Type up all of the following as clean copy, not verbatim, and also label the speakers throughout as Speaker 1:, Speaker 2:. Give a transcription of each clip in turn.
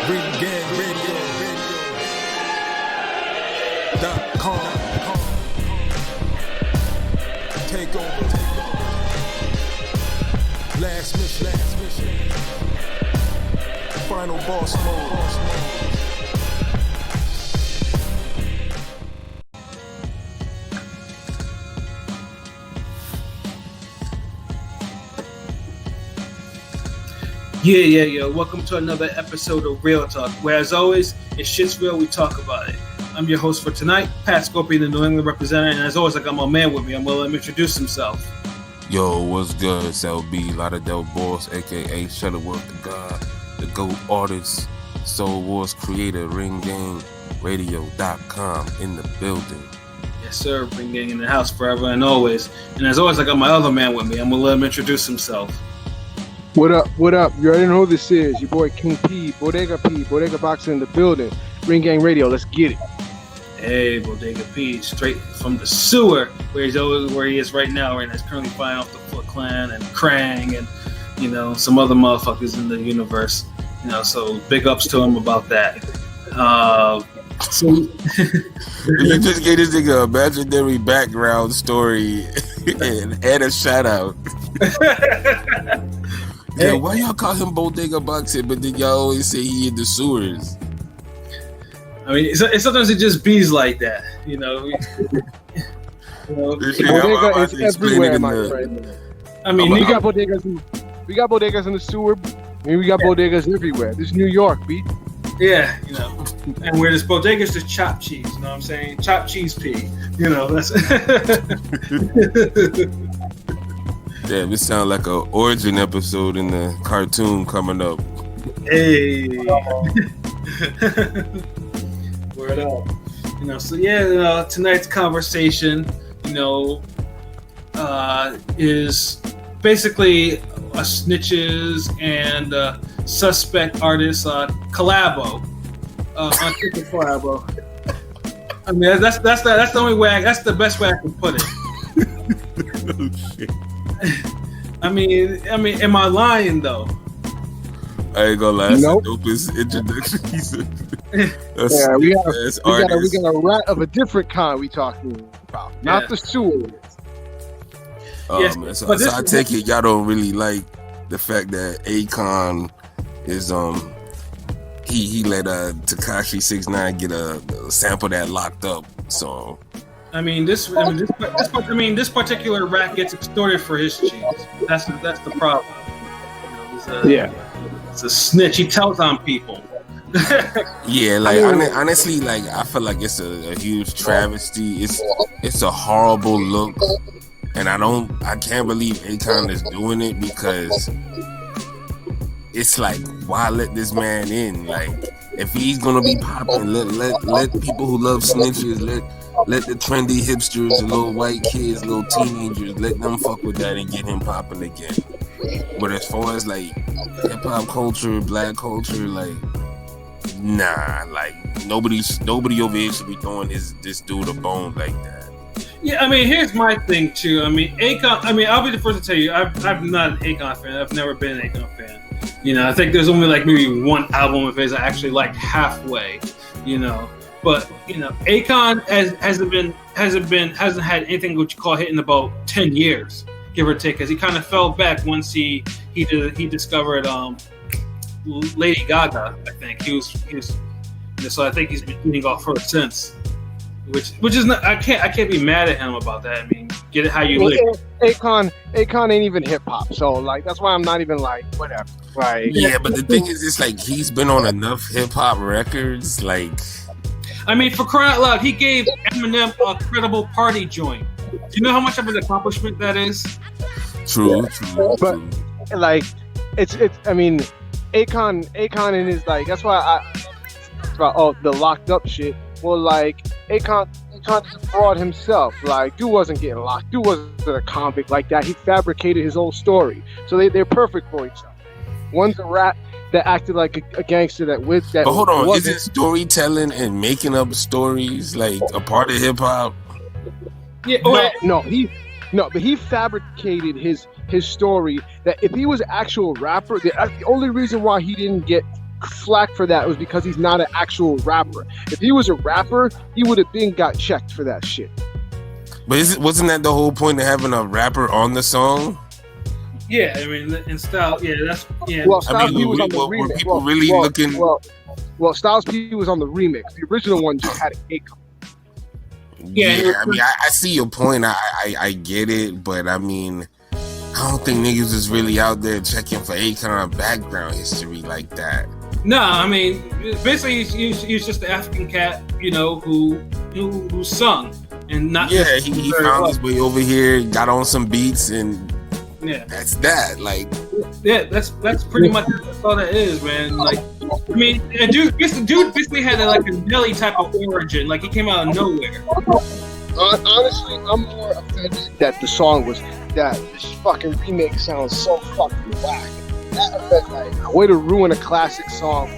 Speaker 1: RingGangRadio.com. Take over. Last mission. Final boss mode.
Speaker 2: Yeah. Welcome to another episode of Real Talk, where as always, if shit's real, we talk about it. I'm your host for tonight, Pat Scorpion, the New England representative, and as always, I got my man with me. I'm gonna let him introduce himself.
Speaker 3: Yo, what's good? It's LB, Lauderdale Boss, aka Shuttleworth the God, the GOAT artist, Soul Wars creator, RingGangRadio.com in the building.
Speaker 2: Yes, sir. Ring Gang in the house forever and always. And as always, I got my other man with me. I'm gonna let him introduce himself.
Speaker 4: What up? You already know who this is. Your boy King P, Bodega Boxer in the building. Ring Gang Radio, let's get it.
Speaker 2: Hey, Bodega P, straight from the sewer, where he is right now, and is currently fighting off the Foot Clan and Krang and, some other motherfuckers in the universe. So big ups to him about that.
Speaker 3: You just gave this nigga a imaginary background story and a shout out. Yeah, why y'all call him Bodega Boxer, but then y'all always say he in the sewers?
Speaker 2: I mean, sometimes it just bees like that,
Speaker 4: Bodega is everywhere, my friend.
Speaker 2: I mean,
Speaker 4: we got bodegas in the sewer. We got bodegas everywhere. This is New York, B.
Speaker 2: Yeah, and where this bodega is just chopped cheese. You know what I'm saying? Chopped cheese pea. That's.
Speaker 3: Damn, this sounds like an origin episode in the cartoon coming up.
Speaker 2: Hey. Word up. Tonight's conversation, is basically a snitches and suspect artists collabo. On Ticket Collabo. I mean, that's the only way. That's the best way I can put it.
Speaker 3: Oh shit.
Speaker 2: I mean, am I lying though?
Speaker 3: I ain't gonna lie. That's
Speaker 4: Nope.
Speaker 3: the dopest introduction.
Speaker 4: We got a rat of a different kind we talking about, not the sewer.
Speaker 2: Yes,
Speaker 3: Man, so I take it y'all don't really like the fact that Akon is he let Tekashi 6ix9ine get a sample that locked up. So
Speaker 2: this particular rat gets extorted for his cheese. That's the problem. It's a snitch. He tells on people.
Speaker 3: Yeah, honestly, I feel like it's a huge travesty. It's a horrible look, and I can't believe Akon is doing it, because it's like, why let this man in? Like, if he's gonna be popping, let people who love snitches, let the trendy hipsters, the little white kids, little teenagers, let them fuck with that and get him popping again. But as far as like hip hop culture, black culture, nah, nobody over here should be throwing this dude a bone like that.
Speaker 2: Yeah, here's my thing too. Akon. I'll be the first to tell you, I'm not an Akon fan. I've never been an Akon fan. I think there's only maybe one album of his I actually liked halfway. But Akon hasn't had anything what you call hit in about 10 years, give or take, because he kind of fell back once he discovered Lady Gaga. I think he was so I think he's been eating off her since, which is not, I can't be mad at him about that. Get it how you live.
Speaker 4: Akon ain't even hip hop, so that's why I'm not even whatever.
Speaker 3: Yeah, but the thing is, it's like he's been on enough hip hop records,
Speaker 2: for crying out loud, he gave Eminem a credible party joint. Do you know how much of an accomplishment that is?
Speaker 3: True.
Speaker 4: But it's Akon in his that's why about the locked up shit. Well, Akon is a fraud himself. Dude wasn't getting locked. Dude wasn't a convict like that. He fabricated his own story. So they're perfect for each other. One's a rat that acted like a gangster that. But
Speaker 3: hold on, isn't storytelling and making up stories a part of hip hop?
Speaker 2: Yeah.
Speaker 4: But he fabricated his story. That if he was an actual rapper, the only reason why he didn't get flack for that was because he's not an actual rapper. If he was a rapper, he would have been got checked for that shit.
Speaker 3: But wasn't that the whole point of having a rapper on the song?
Speaker 2: Yeah, I mean, in style, yeah, that's yeah.
Speaker 4: Well, Styles P was on the
Speaker 3: were
Speaker 4: remix.
Speaker 3: people really looking?
Speaker 4: Well, Styles P was on the remix. The original one just had Akon.
Speaker 3: Yeah, I mean, I see your point. I get it, but I mean, I don't think niggas is really out there checking for Akon background history like that.
Speaker 2: No, I mean, basically, he's just the African cat, you know, who sung and not.
Speaker 3: Yeah, he found his way over here, got on some beats, and
Speaker 2: yeah,
Speaker 3: that's that. Like,
Speaker 2: yeah, that's pretty much that's all that is, man. Like, I mean, dude basically had like a Nelly type of origin. Like, he came out of nowhere.
Speaker 4: Honestly, I'm more offended that the song was that this fucking remix sounds so fucking whack. That like way to ruin a classic song.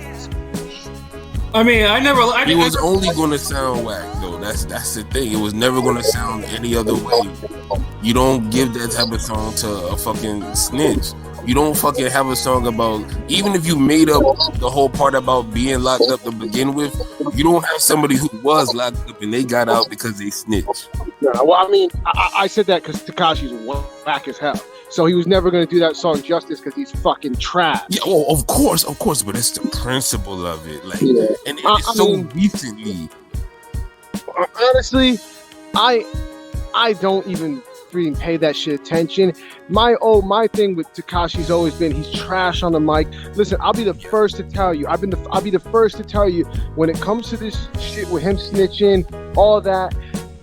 Speaker 2: I mean,
Speaker 3: it was only gonna sound whack though. That's the thing. It was never gonna sound any other way. You don't give that type of song to a fucking snitch. You don't fucking have a song about, even if you made up the whole part about being locked up to begin with, you don't have somebody who was locked up and they got out because they snitched.
Speaker 4: Yeah, well, I mean, I said that because Tekashi's whack as hell. So he was never going to do that song justice because he's fucking trash.
Speaker 3: Yeah, well, of course, but it's the principle of it. Like, yeah. And it's so recently.
Speaker 4: Honestly, I don't even pay that shit attention. My thing with Tekashi's always been he's trash on the mic. Listen, I'll be the first to tell you. I'll be the first to tell you when it comes to this shit with him snitching, all that.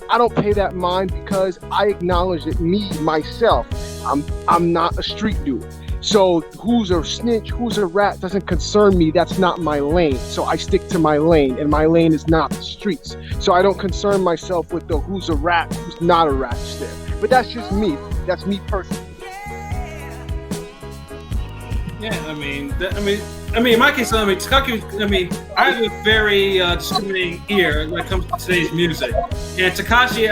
Speaker 4: I don't pay that mind because I acknowledge that myself, I'm not a street dude. So who's a snitch, who's a rat doesn't concern me. That's not my lane. So I stick to my lane, and my lane is not the streets. So I don't concern myself with the who's a rat, who's not a rat shit. But that's just me. That's me personally.
Speaker 2: Yeah, I mean, in my case, Tekashi. I have a very discriminating ear when it comes to today's music, and Tekashi,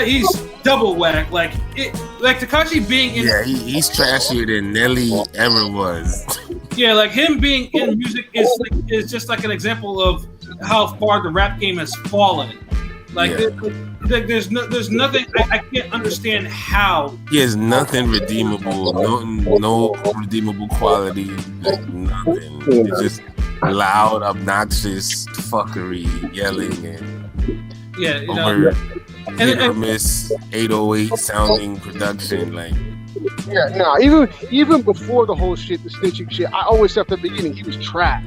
Speaker 2: he's double whack. Like Tekashi being in.
Speaker 3: Yeah, he's trashier than Nelly ever was.
Speaker 2: Yeah, like him being in music is just like an example of how far the rap game has fallen. Like, yeah. there's nothing. I can't understand how.
Speaker 3: He has nothing redeemable. No redeemable quality. Like nothing. It's just loud, obnoxious fuckery, yelling, and infamous 808 sounding production. Like,
Speaker 4: yeah, no. Even before the whole shit, the snitching shit, I always said at the beginning he was trash.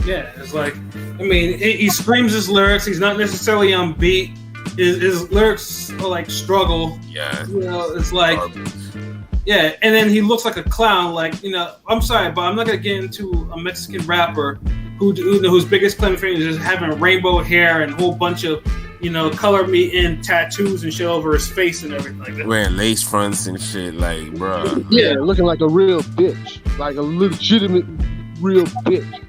Speaker 2: Yeah, it's like, I mean, he screams his lyrics. He's not necessarily on beat. His lyrics are like struggle.
Speaker 3: Yeah.
Speaker 2: You know, it's like, yeah. And then he looks like a clown. Like, you know, I'm sorry, but I'm not gonna get into a Mexican rapper whose biggest claim to fame is just having rainbow hair and a whole bunch of, you know, color me in tattoos and shit over his face and everything like that.
Speaker 3: Wearing lace fronts and shit, like, bro.
Speaker 4: Yeah, looking like a real bitch, like a legitimate real bitch.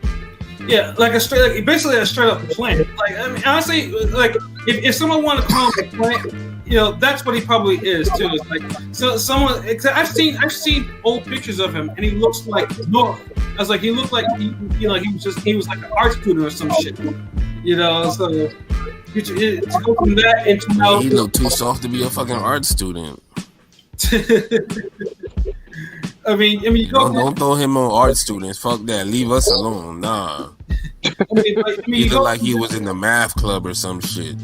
Speaker 2: Yeah, basically a straight up plant. Like, I mean, honestly, like if someone wanted to call him a plant, you know, that's what he probably is too. It's like, so someone. I've seen old pictures of him, and he looks like North. I was like, he looked like he was like an art student or some shit. You know, so to go from that into now,
Speaker 3: he looked too soft to be a fucking art student.
Speaker 2: I mean, you
Speaker 3: don't throw him on art students. Fuck that. Leave us alone. Nah. He looked like he was in the math club or some shit.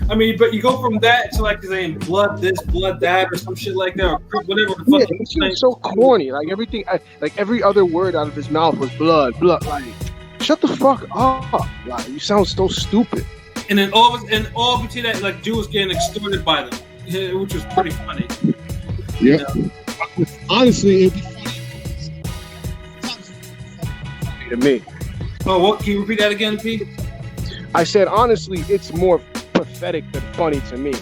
Speaker 2: I mean, but you go from that to like saying blood this, blood that, or some shit like that, or whatever the fuck.
Speaker 4: Yeah, it's so corny. Like everything, like every other word out of his mouth was blood. Like, shut the fuck up. Like, you sound so stupid.
Speaker 2: And then all between that, like, dude was getting extorted by them, which was pretty funny.
Speaker 4: Yeah. You know? Honestly, it'd be funny to me.
Speaker 2: Oh, what? Can you repeat that again, P?
Speaker 4: I said, honestly, it's more pathetic than funny to me.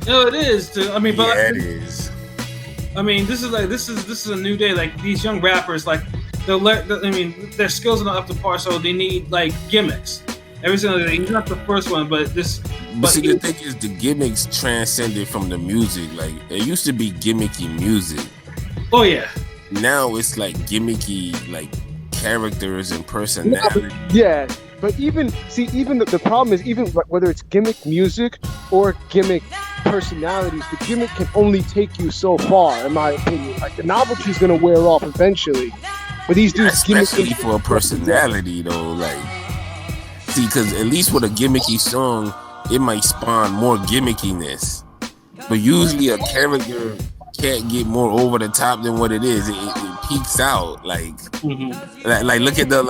Speaker 2: No, it is. I mean, but
Speaker 3: yeah, it is.
Speaker 2: I mean, this is a new day. Like, these young rappers, like, their skills are not up to par, so they need like gimmicks. Every single day. He's not the first one, but this.
Speaker 3: But see, the thing is, the gimmicks transcended from the music. Like, it used to be gimmicky music.
Speaker 2: Oh yeah.
Speaker 3: now it's like gimmicky, like characters and personality.
Speaker 4: Yeah, but even the problem is, even whether it's gimmick music or gimmick personalities, the gimmick can only take you so far, in my opinion. Like, the novelty is gonna wear off eventually. But these dudes,
Speaker 3: especially for a personality though, like, see, because at least with a gimmicky song, it might spawn more gimmickiness. But usually a character can't get more over the top than what it is. It peaks out. Like, like look at the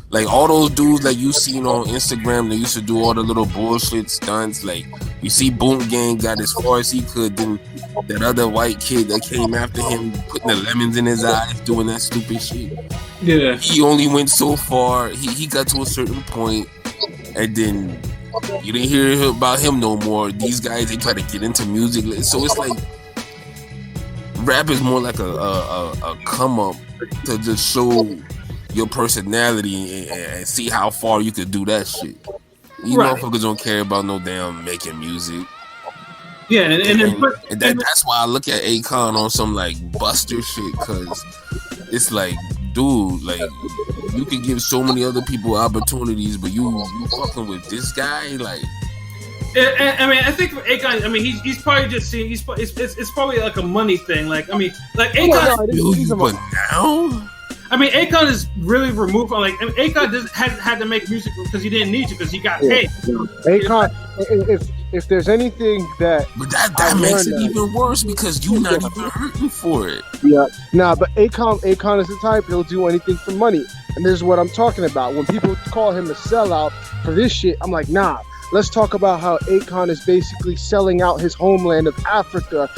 Speaker 3: like all those dudes that you seen on Instagram that used to do all the little bullshit stunts. Like, you see Boom Gang got as far as he could, then that other white kid that came after him putting the lemons in his eyes, doing that stupid shit.
Speaker 2: Yeah.
Speaker 3: He only went so far. He got to a certain point, and then you didn't hear about him no more. These guys, they try to get into music. So it's like rap is more like a come up to just show your personality and see how far you could do that shit. You motherfuckers don't care about no damn making music.
Speaker 2: Yeah, and
Speaker 3: that's why I look at Akon on some like Buster shit, cause it's like, dude, like, you can give so many other people opportunities, but you fucking with this guy, like.
Speaker 2: I mean, I think for Akon, I mean, he's probably just seeing. It's probably like a money thing. Like, I mean, like Akon.
Speaker 3: But now.
Speaker 2: I mean, Akon is really removed from, like, I mean, Akon had to make music because he didn't need to, because he got paid.
Speaker 4: Akon, if there's anything that...
Speaker 3: But that makes it even worse, because you're not even hurting for it.
Speaker 4: Yeah, nah, but Akon is the type, he'll do anything for money. And this is what I'm talking about. When people call him a sellout for this shit, I'm like, nah, let's talk about how Akon is basically selling out his homeland of Africa,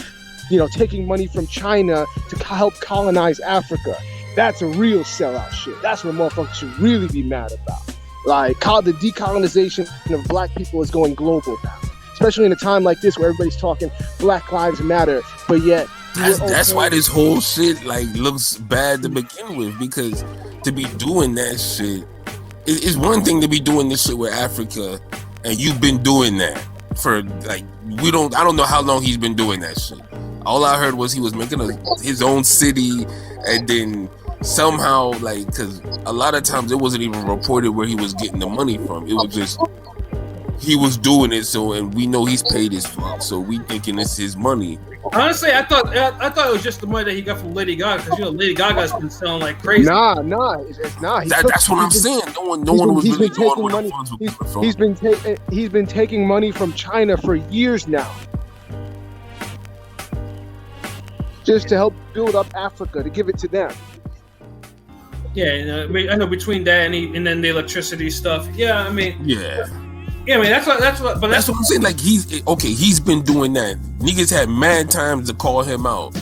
Speaker 4: you know, taking money from China to help colonize Africa. That's a real sellout shit. That's what motherfuckers should really be mad about. Like, the decolonization of black people is going global now. Especially in a time like this where everybody's talking Black Lives Matter, but yet...
Speaker 3: That's why this whole shit, like, looks bad to begin with, because to be doing that shit... It's one thing to be doing this shit with Africa, and you've been doing that for, like... I don't know how long he's been doing that shit. All I heard was he was making his own city, and then... somehow, like, because a lot of times it wasn't even reported where he was getting the money from. It was just he was doing it, and we know he's paid his fuck, so we thinking it's his money.
Speaker 2: Honestly, I thought it was just the money that he got from Lady Gaga, because, you know, Lady Gaga's been selling like crazy.
Speaker 4: Nah, it's not.
Speaker 3: That's what I'm saying. No one was really knowing where the funds were coming from.
Speaker 4: He's been taking money from China for years now, just to help build up Africa, to give it to them.
Speaker 2: Yeah, I know between that and then the electricity stuff. Yeah, I mean,
Speaker 3: yeah.
Speaker 2: I mean, that's what I'm
Speaker 3: saying. Like, he's been doing that. Niggas had mad times to call him out.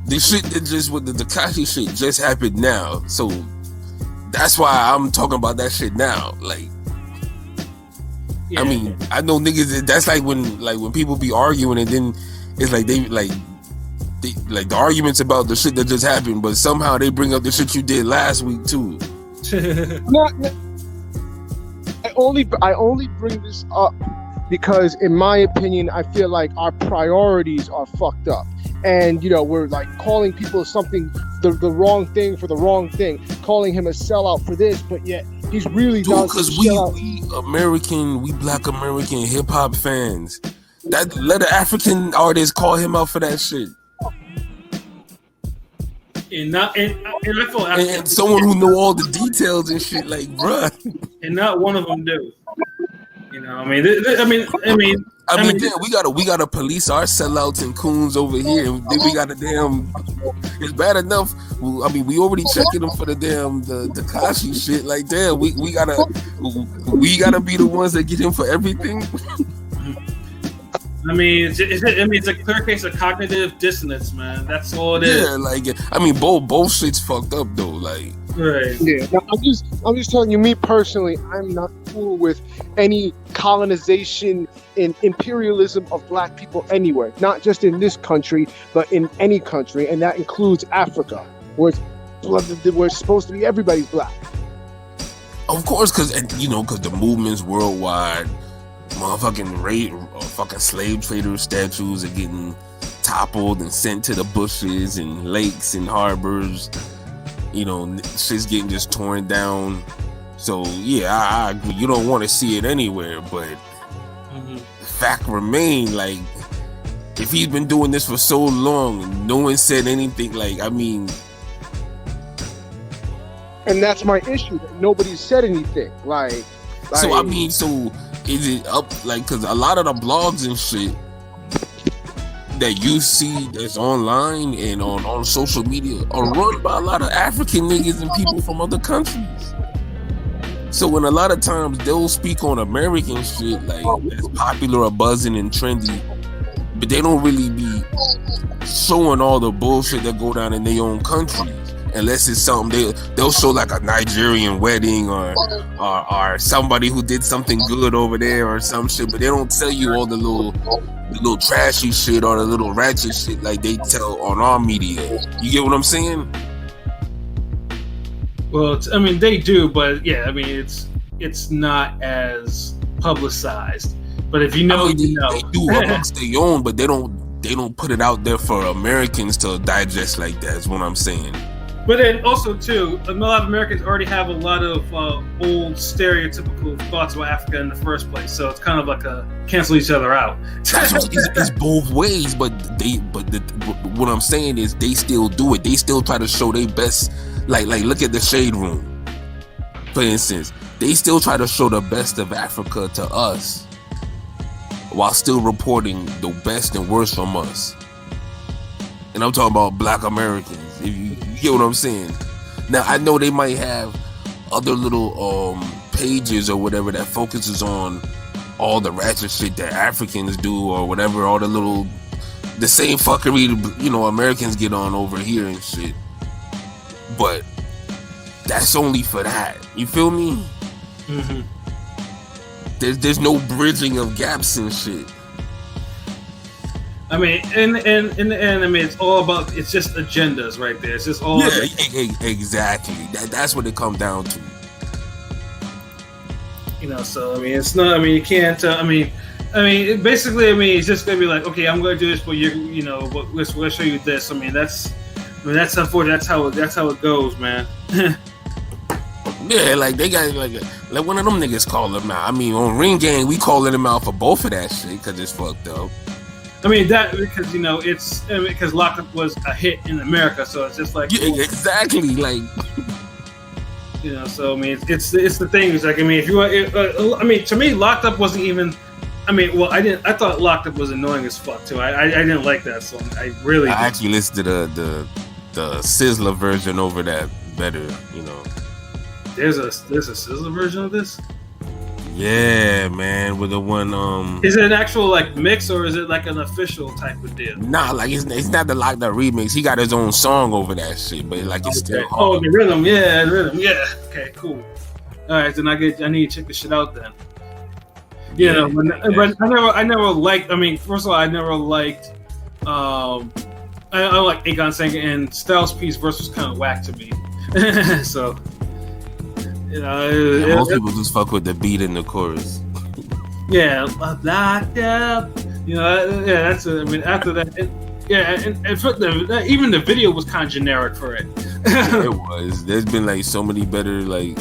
Speaker 3: The shit that just with the Tekashi shit just happened now, so that's why I'm talking about that shit now. Like, yeah. I mean, I know niggas. That's like when people be arguing, and then it's like they the arguments about the shit that just happened, but somehow they bring up the shit you did last week too.
Speaker 4: I only bring this up because, in my opinion, I feel like our priorities are fucked up, and, you know, we're like calling people something the wrong thing for the wrong thing, calling him a sellout for this, but yet he's really not.
Speaker 3: Because we Black American hip hop fans, that let an African artist call him out for that shit.
Speaker 2: And I feel
Speaker 3: and someone who know all the details and shit, like, bruh.
Speaker 2: And not one of them do. You know, I mean,
Speaker 3: yeah, we gotta police our sellouts and coons over here. And then we got a damn. It's bad enough. I mean, we already checking them for the damn the Tekashi shit. Like, damn, we gotta be the ones that get him for everything.
Speaker 2: I mean, it's a clear case of cognitive dissonance, man. That's all it is.
Speaker 3: Yeah, like, I mean, both shit's fucked up though. Like,
Speaker 2: right.
Speaker 4: Yeah. Now, I'm just telling you, me personally, I'm not cool with any colonization and imperialism of black people anywhere. Not just in this country, but in any country, and that includes Africa, where it's supposed to be everybody's black.
Speaker 3: Of course, because the movement's worldwide. Motherfucking fucking slave trader statues are getting toppled and sent to the bushes and lakes and harbors. You know, shit's getting just torn down. So yeah, I agree. You don't want to see it anywhere, but the fact remain, like, if he's been doing this for so long and no one said anything, like, I mean,
Speaker 4: and that's my issue, that nobody said anything. Like,
Speaker 3: so I mean, so is it up, like, because a lot of the blogs and shit that you see that's online and on social media are run by a lot of African niggas and people from other countries. So when a lot of times they'll speak on American shit like that's popular or buzzing and trendy, but they don't really be showing all the bullshit that go down in their own countries. Unless it's something they'll show, like a Nigerian wedding or somebody who did something good over there or some shit, but they don't tell you all the little trashy shit or the little ratchet shit like they tell on our media. You get what I'm saying?
Speaker 2: Well, I mean, they do, but yeah, I mean, it's not as publicized. But if you know,
Speaker 3: I mean,
Speaker 2: you know.
Speaker 3: They do amongst their own, but they don't put it out there for Americans to digest like that. Is what I'm saying.
Speaker 2: But then also too, a lot of Americans already have a lot of old stereotypical thoughts about Africa in the first place, so it's kind of like a cancel each other out.
Speaker 3: That's what, it's both ways, but what I'm saying is they still do it. They still try to show their best. Like look at the Shade Room, for instance. They still try to show the best of Africa to us, while still reporting the best and worst from us. And I'm talking about Black Americans. If you get what I'm saying. Now I know they might have other little pages or whatever that focuses on all the ratchet shit that Africans do or whatever, all the same fuckery, you know, Americans get on over here and shit. But that's only for that. You feel me?
Speaker 2: Mm-hmm.
Speaker 3: There's no bridging of gaps and shit.
Speaker 2: I mean, in the end, I mean, it's all about, it's just agendas right there. It's just all.
Speaker 3: Yeah, exactly. That's what it comes down to.
Speaker 2: You know, so I mean, it's not. I mean, you can't. I mean, basically, I mean, it's just gonna be like, okay, I'm gonna do this, but you know, but let's show you this. I mean, that's unfortunate. That's how it goes, man.
Speaker 3: Yeah, like they got like one of them niggas call them out. I mean, on Ring Gang, we calling them out for both of that shit because it's fucked up.
Speaker 2: I mean that because you know because Lockup was a hit in America, so it's just like
Speaker 3: yeah, exactly, like
Speaker 2: you know. So I mean, it's the thing. It's like I mean, if you want, I mean, to me, Locked Up wasn't even. I mean, well, I thought Locked Up was annoying as fuck too. I didn't like that song. I actually
Speaker 3: listened to the Sizzler version over that better. You know,
Speaker 2: there's a Sizzler version of this.
Speaker 3: Yeah, man, with the one
Speaker 2: Is it an actual like mix or is it like an official type of deal?
Speaker 3: Nah, like it's not the Locked Up remix. He got his own song over that shit, but like it's still hard.
Speaker 2: Oh, the rhythm, yeah. Okay, cool. All right, then I need to check this shit out then. You know, but I never liked. I mean, first of all, I never liked. I like Akon singing, and Styles' P verse was kind of whack to me. So. You know,
Speaker 3: most people just fuck with the beat in the chorus.
Speaker 2: Yeah, locked up. You know, yeah, that's. I mean, after that, and for even the video was kind of generic for it.
Speaker 3: It was. There's been like so many better like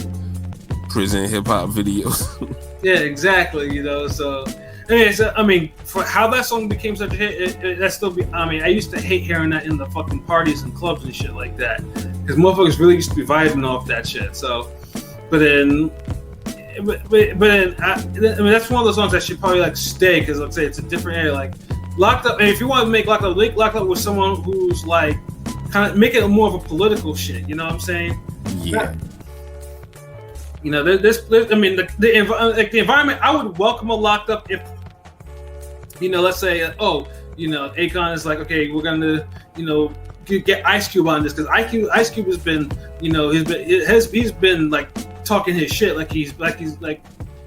Speaker 3: prison hip hop videos.
Speaker 2: Yeah, exactly. You know, so. I mean, for how that song became such a hit, that still be. I mean, I used to hate hearing that in the fucking parties and clubs and shit like that, because motherfuckers really used to be vibing off that shit. So. But then, I mean, that's one of those songs that should probably like stay because let's say it's a different area. Like Locked Up, and if you want to make Locked Up with someone who's like kind of make it more of a political shit. You know what I'm saying?
Speaker 3: Yeah.
Speaker 2: You know, this. I mean, the environment. I would welcome a Locked Up if, you know, let's say, you know, Akon is like, okay, we're gonna, you know, get Ice Cube on this because Ice Cube has been, you know, he's been like talking his shit like he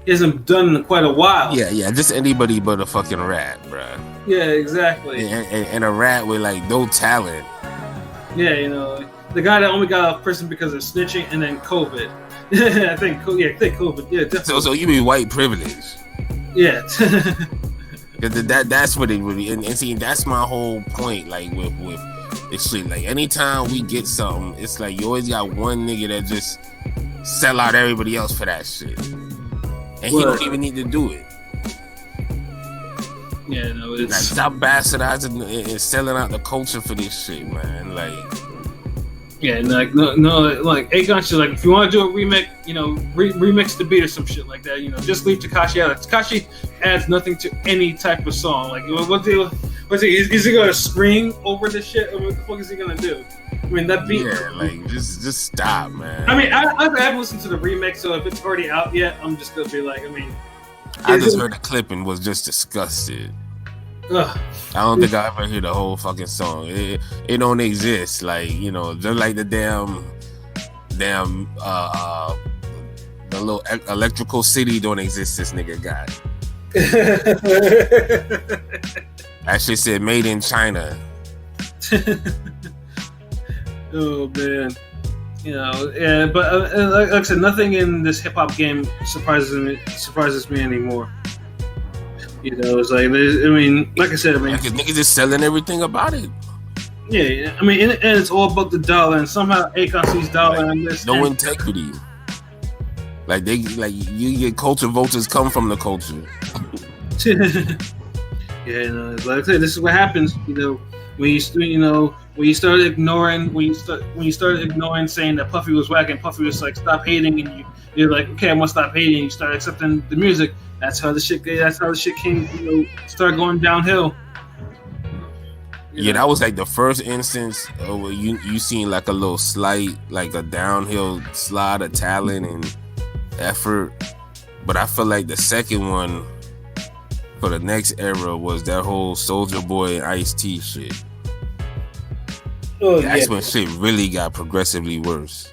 Speaker 2: hasn't done in quite a while.
Speaker 3: Yeah, just anybody but a fucking rat, bruh.
Speaker 2: Yeah, exactly.
Speaker 3: And a rat with like no talent.
Speaker 2: Yeah, you know, the guy that only got out of prison because of snitching and then COVID. I think COVID. Yeah, definitely.
Speaker 3: So you mean white privilege?
Speaker 2: Yeah.
Speaker 3: That's what it really, and see, that's my whole point. Like with this shit, like anytime we get something, it's like you always got one nigga that just sell out everybody else for that shit, and he don't even need to do it.
Speaker 2: Yeah, no,
Speaker 3: Like,
Speaker 2: it's
Speaker 3: stop bastardizing and selling out the culture for this shit, man. Like,
Speaker 2: yeah, like no, like Akon should, like, if you want to do a remix, you know, remix the beat or some shit like that. You know, just leave Tekashi out. Tekashi adds nothing to any type of song. Like, what's he? Is he gonna scream over this shit, or what the fuck is he gonna do? I mean, that beat.
Speaker 3: yeah, like just stop, man.
Speaker 2: I mean, I haven't listened to the remix, so if it's already out yet, I'm just gonna be like, I mean,
Speaker 3: I just heard the clip and was just disgusted.
Speaker 2: ugh.
Speaker 3: I don't think I ever hear the whole fucking song. It don't exist. Like, you know, just like the damn the little electrical city don't exist. This nigga got that shit said made in China.
Speaker 2: Oh man, you know, yeah, but like I said, nothing in this hip hop game surprises me anymore. You know, it's like, I mean, like I said, I mean,
Speaker 3: Because niggas just selling everything about it.
Speaker 2: yeah, I mean, and it's all about the dollar, and somehow Akon sees dollar in this.
Speaker 3: No integrity. Like you get culture voters come from the culture.
Speaker 2: Yeah, you know, like I said, this is what happens. You know, when you started ignoring, saying that Puffy was whack, and Puffy was like, stop hating, and you're like, okay, I'm gonna stop hating. And you start accepting the music. That's how the shit came. You know, start going downhill.
Speaker 3: Yeah, that was like the first instance where you seen like a little slight, like a downhill slide of talent and effort. But I feel like the second one for the next era was that whole Soulja Boy and Ice-T shit.
Speaker 2: Oh,
Speaker 3: That's
Speaker 2: yeah.
Speaker 3: when shit really got progressively worse.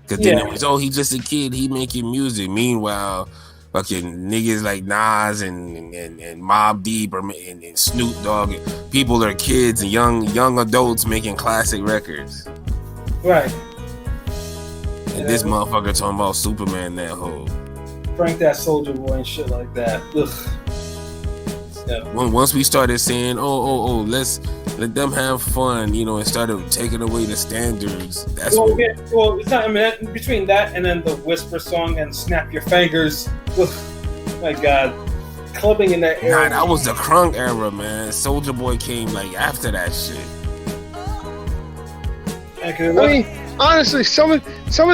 Speaker 3: Cause then it was, he's just a kid, he making music. Meanwhile, fucking niggas like Nas and Mobb Deep and Snoop Dogg, people are kids and young adults making classic records.
Speaker 2: Right.
Speaker 3: And this motherfucker talking about Superman that whole.
Speaker 2: Frank that Soulja Boy and shit like that. Ugh. Yeah.
Speaker 3: Once we started saying, let's let them have fun, you know, and started taking away the standards. That's
Speaker 2: Well, it's not. I mean, between that and then the Whisper song and Snap Your Fingers. Ugh, my God, clubbing in that era.
Speaker 3: Nah, that was the crunk era, man. Soulja Boy came like after that shit.
Speaker 2: Okay,
Speaker 4: I mean, honestly, some of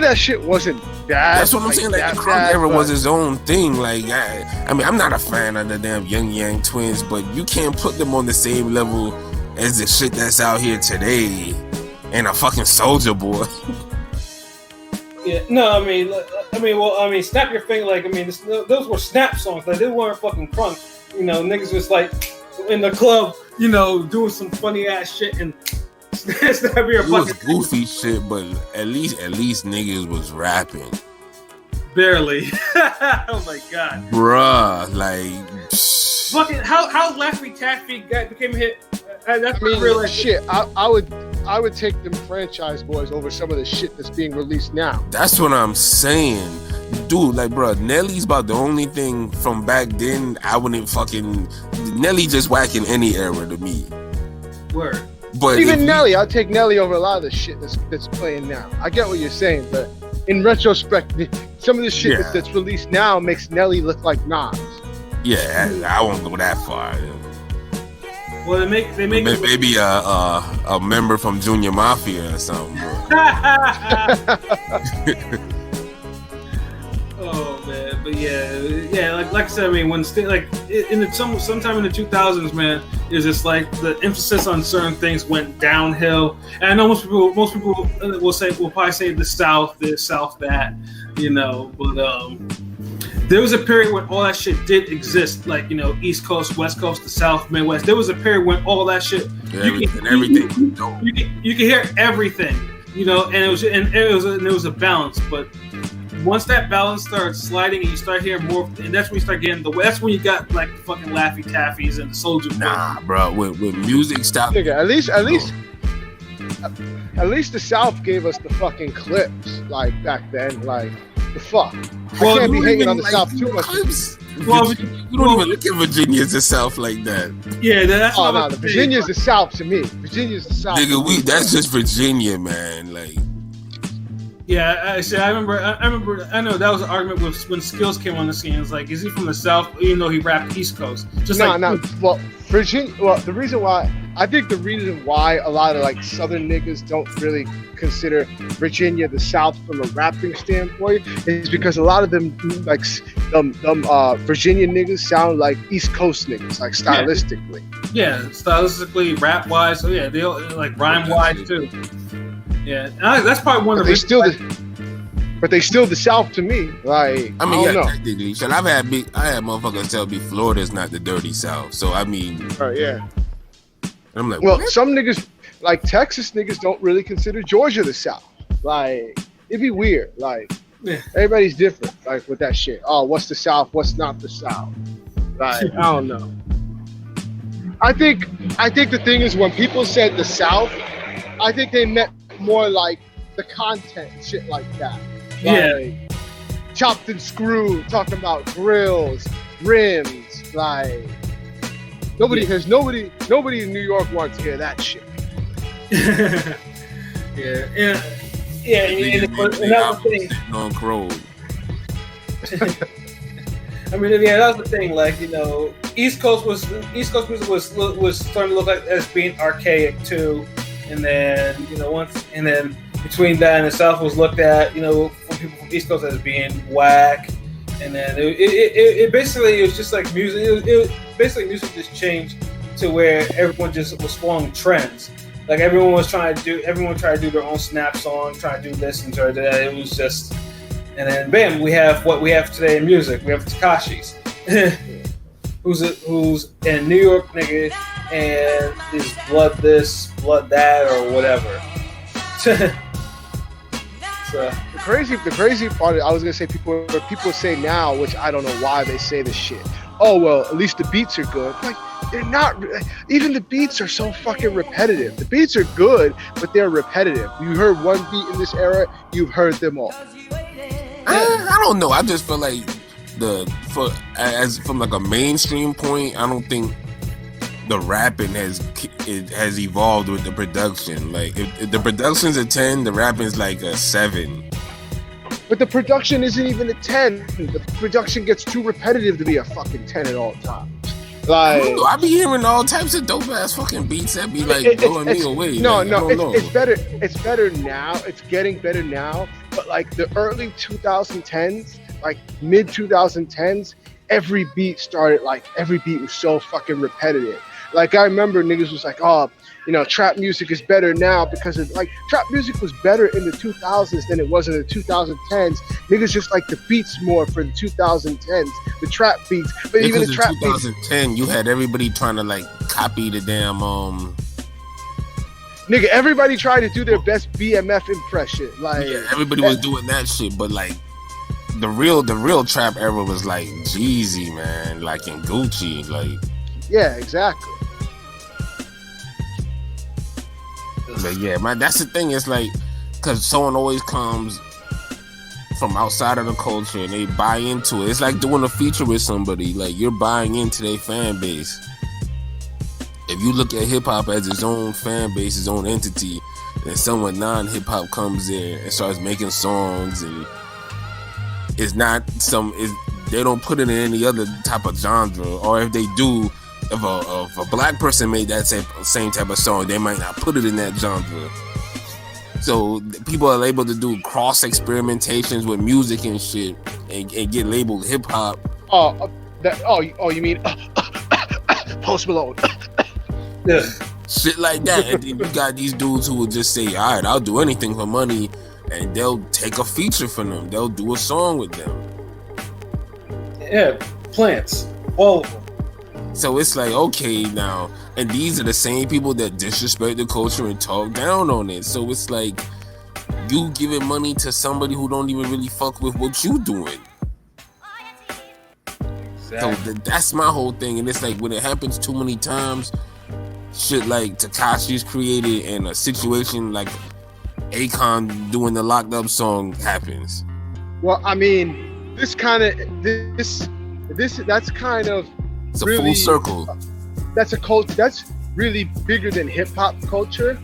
Speaker 4: that shit wasn't bad.
Speaker 3: That's what I'm saying. Like the crunk era was his own thing. Like, I mean, I'm not a fan of the damn Young Yang Twins, but you can't put them on the same level as the shit that's out here today and a fucking Soulja Boy.
Speaker 2: yeah, no, I mean, Snap Your Finger. Like, I mean, those were snap songs. Like, they weren't fucking crunk. You know, niggas was like in the club, you know, doing some funny ass shit and.
Speaker 3: It was goofy shit, but at least niggas was rapping.
Speaker 2: Barely. Oh my God,
Speaker 3: bruh, like
Speaker 2: fucking how Laffy Taffy became a hit. That's
Speaker 4: I mean,
Speaker 2: real
Speaker 4: shit. I would take them Franchise Boys over some of the shit that's being released now.
Speaker 3: That's what I'm saying, dude. Like, bruh, Nelly's about the only thing from back then I wouldn't fucking. Nelly just whacking any era to me.
Speaker 2: Word.
Speaker 3: But
Speaker 4: even Nelly, I'll take Nelly over a lot of the shit that's playing now. I get what you're saying, but in retrospect, some of the shit that's released now makes Nelly look like Nas.
Speaker 3: Yeah, I won't go that far.
Speaker 2: Well, they make
Speaker 3: maybe a member from Junior Mafia or something.
Speaker 2: Oh man, but yeah, like I said, I mean, when sometime in the 2000s, man, is just like the emphasis on certain things went downhill. And I know most people will probably say the South this, South that, you know, but there was a period when all that shit did exist, like, you know, East Coast, West Coast, the South, Midwest. There was a period when all that shit, everything. You can hear everything, you know, and it was a balance, but. Once that balance starts sliding and you start hearing more, and that's when you start getting that's when you got like the fucking Laffy Taffies and the Soulja Boy.
Speaker 3: Nah, bro, when music stopped.
Speaker 4: Nigga, at least the South gave us the fucking clips, like back then. Like, the fuck. I can't be hating on the South too much.
Speaker 3: Clips?
Speaker 2: Well,
Speaker 3: You don't even look at Virginia as the South like that.
Speaker 2: Yeah, that's
Speaker 4: Oh no, the Virginia's the South to me. Virginia's the South.
Speaker 3: Nigga, that's just Virginia, man. Like,
Speaker 2: yeah. I remember. I know that was an argument with when Skills came on the scene. It's like, is he from the South? Even though he rapped East Coast, just
Speaker 4: no. Well, Virginia. Well, the reason why a lot of like Southern niggas don't really consider Virginia the South from a rapping standpoint is because a lot of them like Virginia niggas sound like East Coast niggas, like stylistically.
Speaker 2: Yeah, stylistically, rap wise. So yeah, they like rhyme wise too. Yeah, that's probably one of the.
Speaker 4: But they still the South to me. Like,
Speaker 3: I mean,
Speaker 4: I don't know.
Speaker 3: technically, shit, I had motherfuckers tell me Florida's not the dirty South. So I mean,
Speaker 4: yeah.
Speaker 3: I'm like,
Speaker 4: well,
Speaker 3: what?
Speaker 4: some niggas like Texas niggas don't really consider Georgia the South. Like, it'd be weird. Like, everybody's different. Like with that shit. Oh, what's the South? What's not the South? Like, I don't know. I think the thing is when people said the South, I think they meant more like the content and shit like that. Like, chopped and screwed, talking about grills, rims, like nobody in New York wants to hear that shit.
Speaker 2: And that's the thing.
Speaker 3: On Crow.
Speaker 2: I mean, yeah, that's the thing. Like, you know, East Coast music was starting to look like as being archaic too, and then between that and the South was looked at, you know, from people from East Coast as being whack, and then it basically was just like music. It basically music just changed to where everyone just was following trends. Like everyone tried to do their own snap song, trying to do this and try to do that. It was just, and then bam, we have what we have today in music. We have Tekashi's, who's a New York nigga and is blood this, blood that, or whatever. So
Speaker 4: the crazy part, I was gonna say people say now, which I don't know why they say this shit. Oh well, at least the beats are good. Like, they're not. Even the beats are so fucking repetitive. The beats are good, but they're repetitive. You heard one beat in this era, you've heard them all.
Speaker 3: I don't know. I just feel like from like a mainstream point, I don't think the rapping has evolved with the production. Like if the production's a 10, the rapping's like a 7.
Speaker 4: But the production isn't even a 10. The production gets too repetitive to be a fucking 10 at all times. Like,
Speaker 3: I be hearing all types of dope ass fucking beats that be like blowing me away.
Speaker 4: It's better. It's better now. It's getting better now. But like the early 2010s, like mid 2010s, every beat was so fucking repetitive. Like I remember niggas was like, oh, you know, trap music is better now because of like trap music was better in the 2000s than it was in the 2010s. Niggas just like the beats more for the 2010s, the trap beats. But because even the trap 2010,
Speaker 3: beats, you had everybody trying to like copy the damn
Speaker 4: nigga, everybody tried to do their best BMF impression. Like,
Speaker 3: yeah, everybody was doing that shit, but like the real trap era was like Jeezy, man, like in Gucci, like.
Speaker 4: Yeah, exactly.
Speaker 3: But yeah, man, that's the thing. It's like, because someone always comes from outside of the culture and they buy into it. It's like doing a feature with somebody. Like, you're buying into their fan base. If you look at hip hop as its own fan base, its own entity, and someone non-hip hop comes in and starts making songs, and it's not they don't put it in any other type of genre, or if they do. If a black person made that same type of song, they might not put it in that genre. So people are able to do cross experimentations with music and shit, and get labeled hip hop.
Speaker 4: You mean Post Malone?
Speaker 2: Yeah.
Speaker 3: Shit like that. And then you got these dudes who will just say, all right, I'll do anything for money, and they'll take a feature for them. They'll do a song with them.
Speaker 2: Yeah, plants, all of them.
Speaker 3: So it's like, okay, now, and these are the same people that disrespect the culture and talk down on it. So it's like, you giving money to somebody who don't even really fuck with what you doing. Exactly. So that's my whole thing. And it's like, when it happens too many times, shit like Tekashi's created and a situation like Akon doing the Locked Up song happens.
Speaker 4: Well, I mean, this that's kind of
Speaker 3: It's a
Speaker 4: really,
Speaker 3: full circle.
Speaker 4: That's a culture that's really bigger than hip hop culture.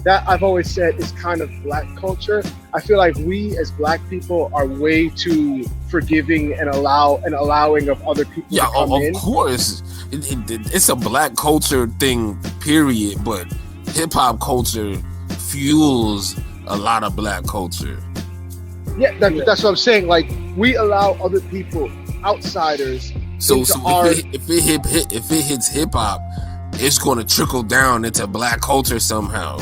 Speaker 4: That I've always said is kind of black culture. I feel like we as black people are way too forgiving and allowing of other people to come in.
Speaker 3: Of course. It's a black culture thing, period. But hip hop culture fuels a lot of black culture.
Speaker 4: Yeah, that's what I'm saying. Like, we allow other people, outsiders.
Speaker 3: So if it hits hip hop, it's going to trickle down into black culture somehow,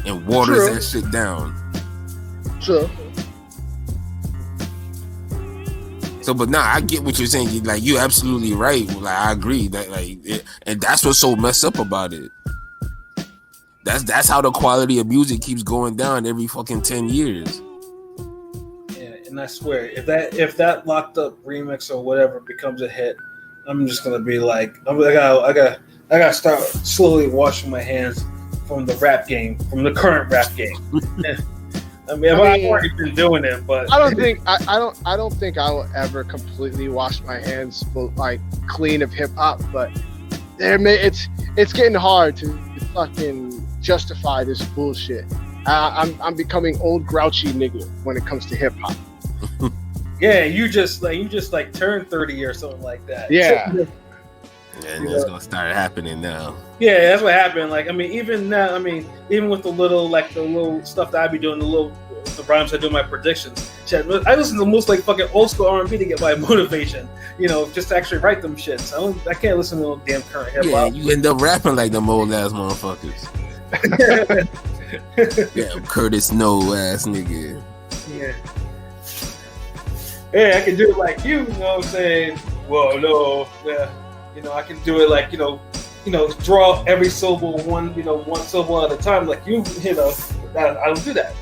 Speaker 3: and waters that shit down.
Speaker 4: True.
Speaker 3: So, but nah, I get what you're saying. Like, you're absolutely right. Like, I agree that and that's what's so messed up about it. That's how the quality of music keeps going down every fucking 10 years.
Speaker 2: Yeah, and I swear, if that Locked Up remix or whatever becomes a hit, I'm just gonna be like, I gotta start slowly washing my hands from the rap game, from the current rap game. I've already been doing it, but
Speaker 4: I don't think I will ever completely wash my hands clean of hip hop. But it's getting hard to fucking justify this bullshit. I'm becoming old grouchy nigga when it comes to hip hop.
Speaker 2: Yeah, you just turned 30 or something like that.
Speaker 4: Yeah.
Speaker 3: And that's gonna start happening now.
Speaker 2: Yeah, that's what happened. Like, I mean, even now, even with the little stuff that I be doing, the rhymes I do, my predictions. Shit, I listen to most like fucking old school R&B to get my motivation. Just to actually write them shits. I can't listen to no damn current hip hop.
Speaker 3: Yeah, you end up rapping like them old ass motherfuckers. Yeah, Curtis No ass nigga.
Speaker 2: Yeah. Hey, I can do it like you know what I'm saying? Well, no, yeah. I can do it like, draw every syllable one syllable at a time. Like I don't do that.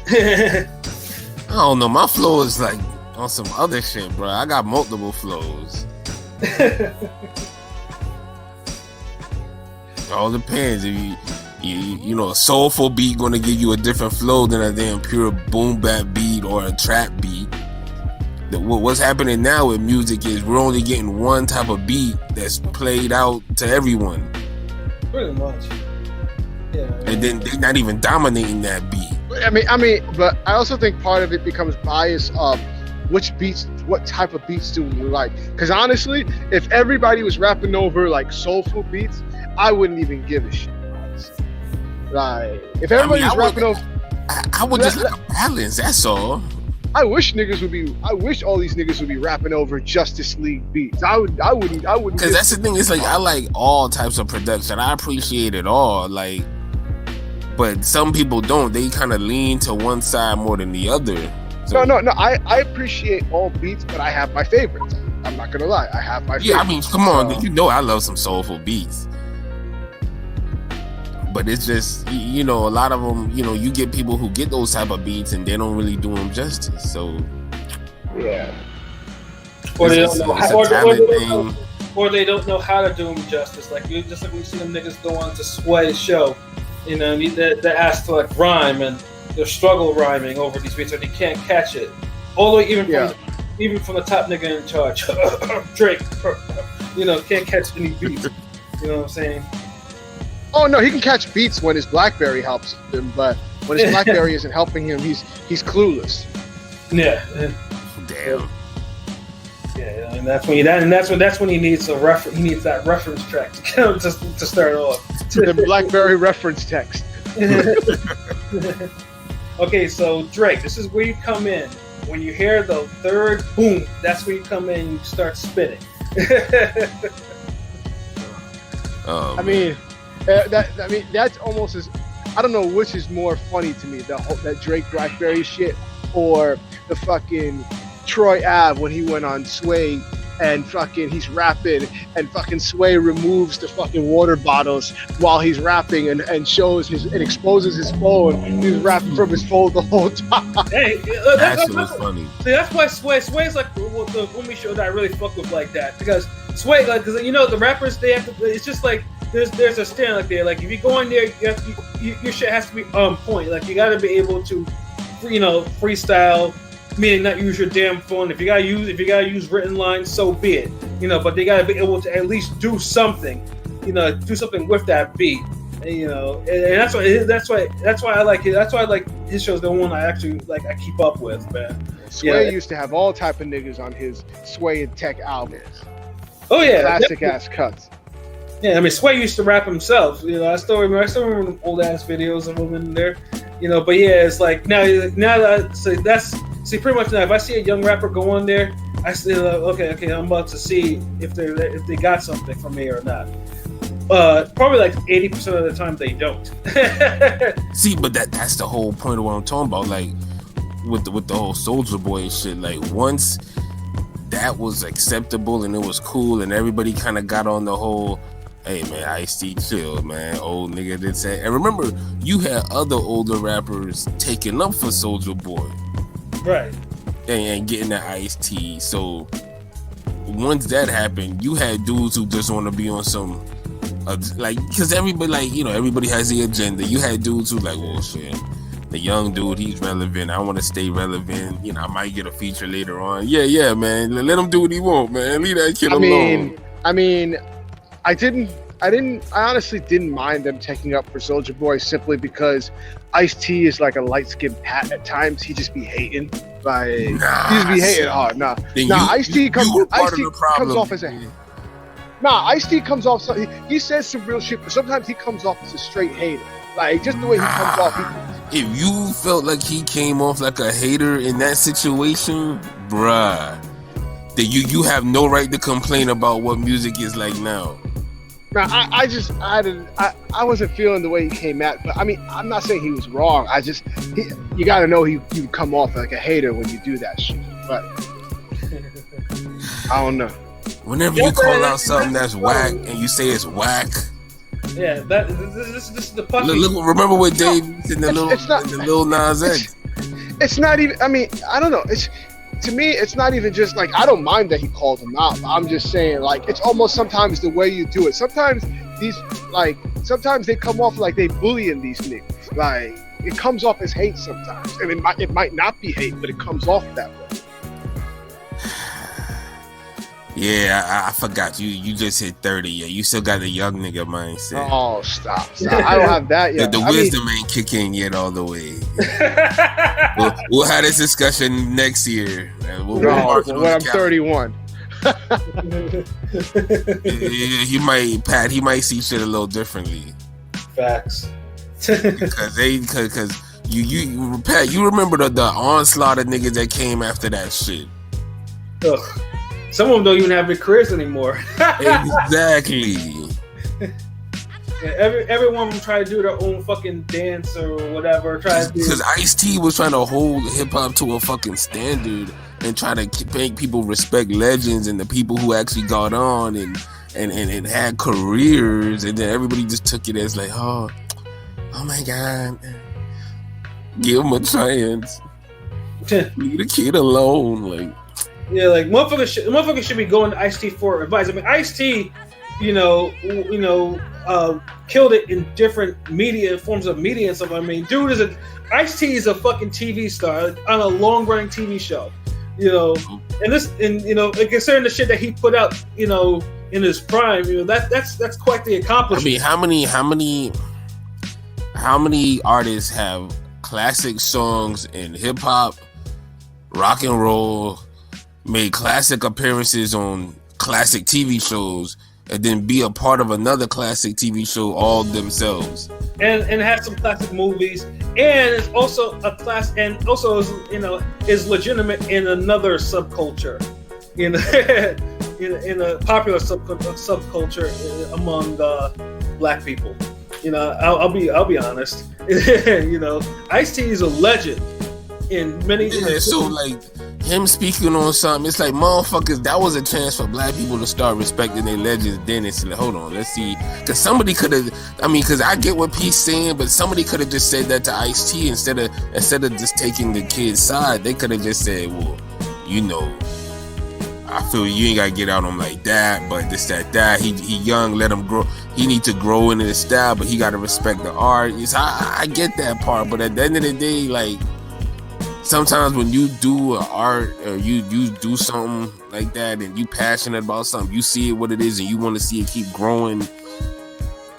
Speaker 3: I don't know. My flow is like on some other shit, bro. I got multiple flows. All depends. If a soulful beat gonna give you a different flow than a damn pure boom bap beat or a trap beat. What's happening now with music is we're only getting one type of beat that's played out to everyone.
Speaker 2: Pretty much. Yeah.
Speaker 3: And then they're not even dominating that beat.
Speaker 4: I mean, but I also think part of it becomes bias of what type of beats do we like? Because honestly, if everybody was rapping over like soulful beats, I wouldn't even give a shit. Honestly. Like, if everybody was rapping over,
Speaker 3: I would just like a balance. That's all.
Speaker 4: I wish all these niggas would be rapping over Justice League beats. I wouldn't.
Speaker 3: Because that's the thing. It's like I like all types of production. I appreciate it all. Like, but some people don't. They kind of lean to one side more than the other. So,
Speaker 4: no. I appreciate all beats, but I have my favorites. I'm not gonna lie. I have my favorites.
Speaker 3: Yeah, I mean, come on. I love some soulful beats. But it's just, a lot of them, you get people who get those type of beats and they don't really do them justice. So,
Speaker 4: yeah.
Speaker 2: Or they don't know how to do them justice. Like, we see them niggas go on to Sway's show, they're asked to like rhyme and they're struggle rhyming over these beats and they can't catch it. All the way even from the top nigga in charge, Drake, can't catch any beats. You know what I'm saying?
Speaker 4: Oh no, he can catch beats when his BlackBerry helps him, but when his BlackBerry isn't helping him, he's clueless.
Speaker 2: Yeah.
Speaker 3: Damn.
Speaker 2: Yeah, and that's when he needs a reference. He needs that reference track to start off.
Speaker 4: The BlackBerry reference text.
Speaker 2: Okay, so Drake, this is where you come in. When you hear the third boom, that's where you come in and you start spitting.
Speaker 4: That's almost as, I don't know which is more funny to me, that Drake BlackBerry shit or the fucking Troy Ave when he went on Sway and fucking he's rapping and fucking Sway removes the fucking water bottles while he's rapping and shows and exposes his phone. He's rapping from his phone the whole time.
Speaker 2: Hey,
Speaker 3: that's funny.
Speaker 2: See, that's why Sway's like the only show that I really fuck with like that, because Sway, like, because the rappers, they have to. It's just like there's a stand like there. Like if you go in there, your shit has to be on point. Like you got to be able to, freestyle, meaning not use your damn phone. If you gotta use written lines, so be it. But they gotta be able to at least do something. Do something with that beat. And that's why I like it. That's why I like his shows. The one I actually like. I keep up with, man.
Speaker 4: Sway used to have all type of niggas on his Sway and Tech albums.
Speaker 2: Oh yeah,
Speaker 4: classic ass cuts.
Speaker 2: Yeah, I mean Sway used to rap himself. I still remember old ass videos of him in there. But yeah, it's like now pretty much now if I see a young rapper go on there, I say okay, I'm about to see if they got something for me or not. Probably like 80% of the time they don't.
Speaker 3: See, but that's the whole point of what I'm talking about. Like with the whole Soulja Boy shit. Like once that was acceptable and it was cool, and everybody kind of got on the whole, hey man, Ice-T chill, man. Old nigga did say. And remember, you had other older rappers taking up for Soulja Boy,
Speaker 2: right?
Speaker 3: And getting that Ice-T. So once that happened, you had dudes who just want to be on some. Because everybody, everybody has the agenda. You had dudes who like, well, shit, the young dude, he's relevant. I want to stay relevant. I might get a feature later on. Yeah, man. Let him do what he want, man. Leave that kid alone.
Speaker 4: I honestly didn't mind them taking up for Soulja Boy simply because Ice-T is like a light-skinned Pat at times. He just be hating. He just be hating hard. Ice-T comes off as a... Ice-T comes off. He says some real shit, but sometimes he comes off as a straight hater. Like just the way he comes off.
Speaker 3: If you felt like he came off like a hater in that situation, bruh, then you have no right to complain about what music is like now.
Speaker 4: I wasn't feeling the way he came at. But I mean, I'm not saying he was wrong. You got to know you come off like a hater when you do that shit. But I don't know.
Speaker 3: Whenever you call out something that's whack and you say it's whack,
Speaker 2: yeah, this is the puppy.
Speaker 3: Look, remember what Dave in the little Nas X.
Speaker 4: It's not even. I mean, I don't know. To me, it's not even just like I don't mind that he called him out. I'm just saying, like, it's almost sometimes the way you do it. Sometimes they come off like they bullying these niggas. Like it comes off as hate sometimes, and it might not be hate, but it comes off that way.
Speaker 3: Yeah, I forgot. You just hit 30. Yeah, you still got the young nigga mindset.
Speaker 4: Oh, stop. I don't have that yet.
Speaker 3: The wisdom ain't kicking yet all the way. we'll have this discussion next year. When
Speaker 4: I'm 31.
Speaker 3: He might see shit a little differently.
Speaker 2: Facts.
Speaker 3: because Pat, you remember the onslaught of niggas that came after that shit.
Speaker 2: Ugh. Some of them don't even have their careers anymore.
Speaker 3: Exactly.
Speaker 2: Yeah, every one of them try to do their own fucking dance or whatever.
Speaker 3: Because Ice-T was trying to hold hip hop to a fucking standard and try to make people respect legends and the people who actually got on and had careers, and then everybody just took it as like, oh my god, give him a chance. Leave the kid alone, like.
Speaker 2: Yeah, like motherfuckers should be going to Ice-T for advice. I mean, Ice-T, killed it in different forms of media and stuff. I mean, dude Ice-T is a fucking TV star on a long-running TV show, and considering the shit that he put out, in his prime, that's quite the accomplishment.
Speaker 3: I mean, how many artists have classic songs in hip hop, rock and roll? Made classic appearances on classic TV shows, and then be a part of another classic TV show all themselves.
Speaker 2: And have some classic movies, and it's also a class, and also is legitimate in another subculture, in a popular subculture among black people. I'll be honest. Ice-T is a legend in many.
Speaker 3: Yeah, so like. Him speaking on something, it's like, motherfuckers, that was a chance for black people to start respecting their legends. Then it's like, hold on, let's see, because somebody could have, because I get what P's saying, but somebody could have just said that to Ice-T instead of just taking the kid's side. They could have just said, well, I feel you ain't gotta get out on him like that, but this, that, he young, let him grow. He need to grow into his style, but he gotta respect the art. I get that part, but at the end of the day, like, sometimes when you do a art or you do something like that and you passionate about something, you see it what it is and you want to see it keep growing,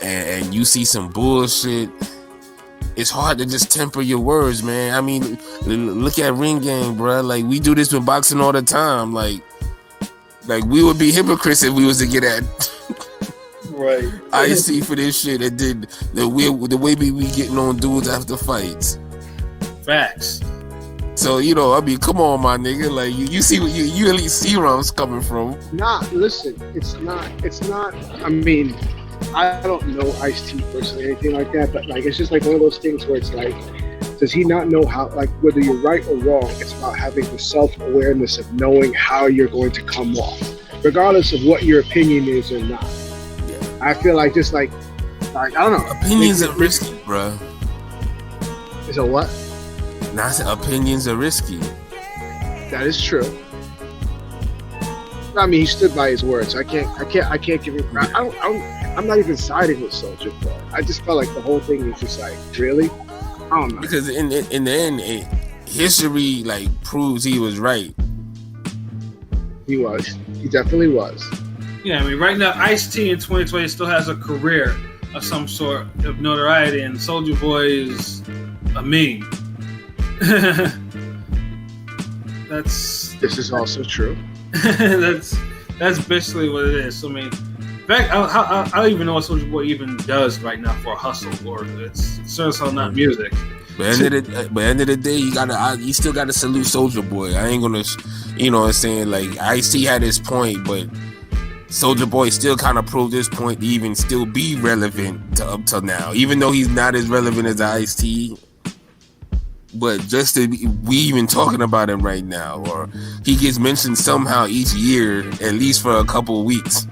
Speaker 3: and you see some bullshit, it's hard to just temper your words, man. I mean, look at Ring Gang, bro. Like, we do this with boxing all the time. Like we would be hypocrites if we was to get at
Speaker 2: right.
Speaker 3: IC for this shit and did the way we getting on dudes after fights.
Speaker 2: Facts.
Speaker 3: So, you know, I mean, come on, my nigga. Like, you see what you at least see where I'm coming from.
Speaker 4: Nah, listen, it's not. I mean, I don't know Ice-T personally or anything like that, but like, it's just like one of those things where it's like, does he not know how, like, whether you're right or wrong, it's about having the self-awareness of knowing how you're going to come off, regardless of what your opinion is or not.
Speaker 3: Yeah.
Speaker 4: I feel like just like I don't know.
Speaker 3: Opinions are risky, bro.
Speaker 4: Is a what?
Speaker 3: Nah, I said opinions are risky.
Speaker 4: That is true. I mean, he stood by his words. I can't give him. I'm not even siding with Soulja Boy. I just felt like the whole thing is just like, really? I don't know.
Speaker 3: Because in the end, history like proves he was right.
Speaker 4: He was. He definitely was.
Speaker 2: Yeah, I mean, right now, Ice-T in 2020 still has a career of some sort of notoriety, and Soulja Boy is a meme.
Speaker 4: This is also true.
Speaker 2: that's basically what it is. So, I mean, in fact, I don't even know what Soulja Boy even does right now for a hustle, or it's certainly not music.
Speaker 3: But end of the day, you still gotta salute Soulja Boy. I ain't gonna, you know what I'm saying? Like, Ice-T had his point, but Soulja Boy still kind of proved his point to even still be relevant up till now, even though he's not as relevant as Ice-T. But just to be, we even talking about him right now, or he gets mentioned somehow each year, at least for a couple of weeks.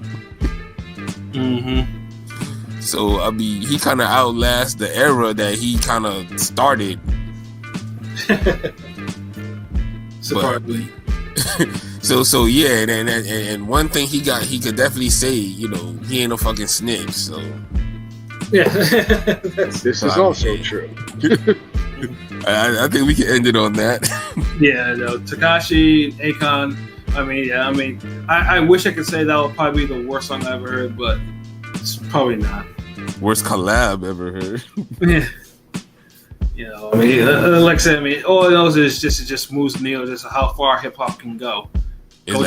Speaker 2: Mm-hmm.
Speaker 3: So, I mean, he kind of outlasts the era that he kind of started. So yeah, and one thing he could definitely say, you know, he ain't no fucking snitch. So
Speaker 2: yeah,
Speaker 4: this is also true.
Speaker 3: I think we can end it on that.
Speaker 2: Yeah, no, Tekashi, Akon. I wish I could say that would probably be the worst song I ever heard, but it's probably not.
Speaker 3: Worst collab ever heard.
Speaker 2: Yeah. You know, I mean, like I said, I mean, all it knows is it just moves the needle, just how far hip hop can go.
Speaker 3: It's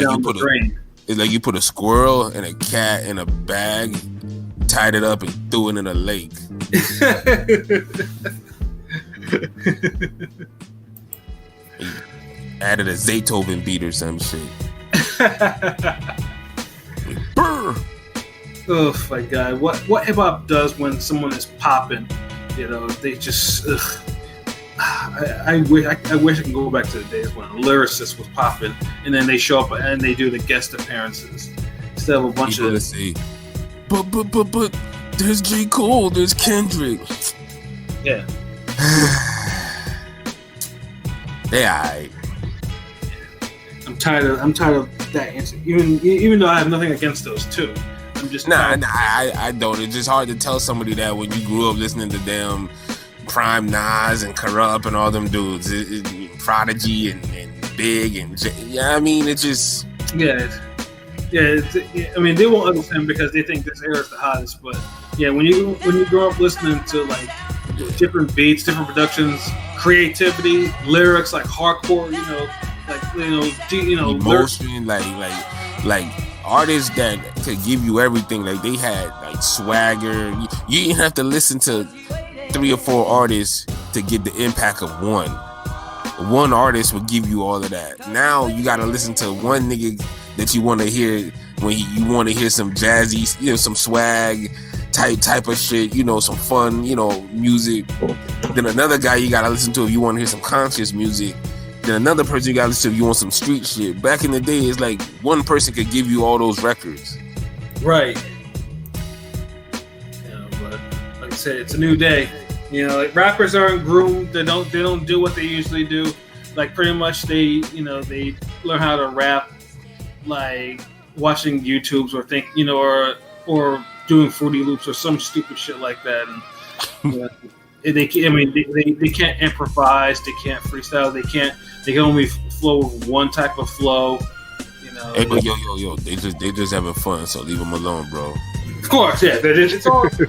Speaker 3: like you put a squirrel and a cat in a bag, tied it up, and threw it in a lake. Added a Zaytoven beat or some shit. Brr.
Speaker 2: Oh my god! What hip hop does when someone is popping? You know, they just. I wish I could go back to the days when a lyricist was popping, and then they show up and they do the guest appearances instead of a bunch
Speaker 3: people
Speaker 2: of.
Speaker 3: Say, but there's J. Cole, there's Kendrick.
Speaker 2: Yeah.
Speaker 3: They alright.
Speaker 2: I'm tired of that answer. Even though I have nothing against those two, I'm just
Speaker 3: I don't. It's just hard to tell somebody that when you grew up listening to them Prime Nas and Corrupt and all them dudes, Prodigy and Big and I mean, it just
Speaker 2: I mean, they won't understand because they think this era is the hottest. But yeah, when you grow up listening to like different beats, different productions, creativity, lyrics, like hardcore,
Speaker 3: emotion, like artists that could give you everything. Like they had like swagger. You didn't have to listen to 3 or 4 artists to get the impact of one. One artist would give you all of that. Now you gotta listen to one nigga that you want to hear when you want to hear some jazzy, some swag type of shit, some fun, music. Then another guy you gotta listen to if you want to hear some conscious music. Then another person you gotta listen to if you want some street shit. Back in the day, it's like one person could give you all those records.
Speaker 2: Right. But like I said, it's a new day. Like rappers aren't groomed. They don't do what they usually do. Like pretty much they learn how to rap like watching YouTubes or doing Fruity Loops or some stupid shit like that. And They can't, I mean, they can't improvise. They can't freestyle. They can't. They can only flow with one type of flow. You know.
Speaker 3: Hey, but yo, they just having fun, so leave them alone, bro.
Speaker 2: Of course, yeah. It's all, if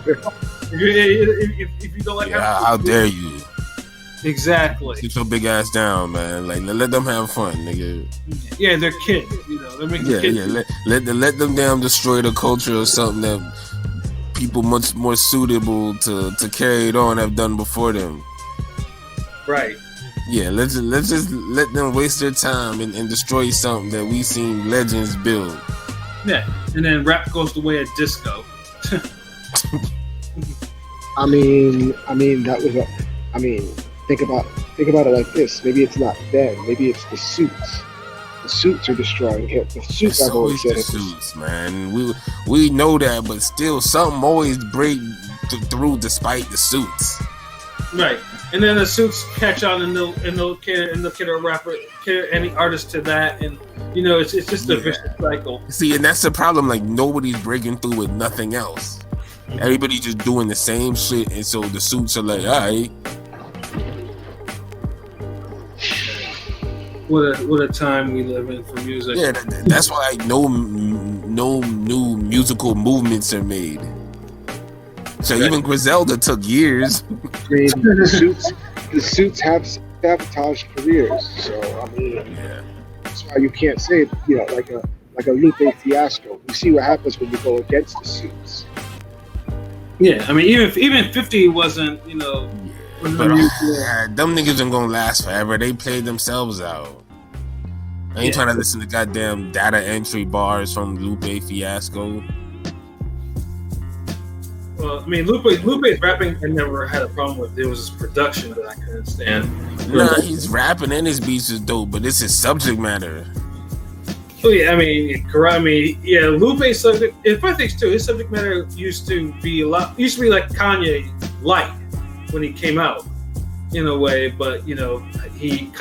Speaker 2: you don't like,
Speaker 3: how dare you?
Speaker 2: Exactly.
Speaker 3: Sit your big ass down, man. Like let them have fun, nigga.
Speaker 2: Yeah, they're kids. You know, they're making kids.
Speaker 3: Let them damn destroy the culture or something that people much more suitable to carry it on have done before them.
Speaker 2: Right.
Speaker 3: Yeah, let's just let them waste their time and destroy something that we seen legends build.
Speaker 2: Yeah, and then rap goes the way of disco.
Speaker 5: I mean that was think about it like this. Maybe it's not them. Maybe it's the suits. The suits are destroying hip. The suits, I've always said,
Speaker 3: the suits, man. We know that, but still, something always break through despite the suits.
Speaker 2: Right, and then the suits catch on, and they'll care a rapper, care any artist to that, and you know it's just a vicious cycle.
Speaker 3: See, and that's the problem. Like nobody's breaking through with nothing else. Everybody's just doing the same shit, and so the suits are like, all right.
Speaker 2: What a time we live in for music.
Speaker 3: Yeah, that's why like, no new musical movements are made. So even Griselda took years.
Speaker 5: I mean, the suits have sabotaged careers. So I mean, that's why you can't say like a Lupe Fiasco. You see what happens when you go against the suits.
Speaker 2: Yeah, I mean even 50 wasn't
Speaker 3: But them niggas ain't gonna last forever. They played themselves out. I ain't trying to listen to goddamn data entry bars from Lupe Fiasco.
Speaker 2: Well, I mean, Lupe's rapping I never had a problem with. It was his production that I couldn't stand.
Speaker 3: Nah, he's rapping and his beats is dope, but it's his subject matter.
Speaker 2: Oh yeah, I mean, Lupe's subject. If I think too, his subject matter used to be like Kanye light when he came out, in a way. But he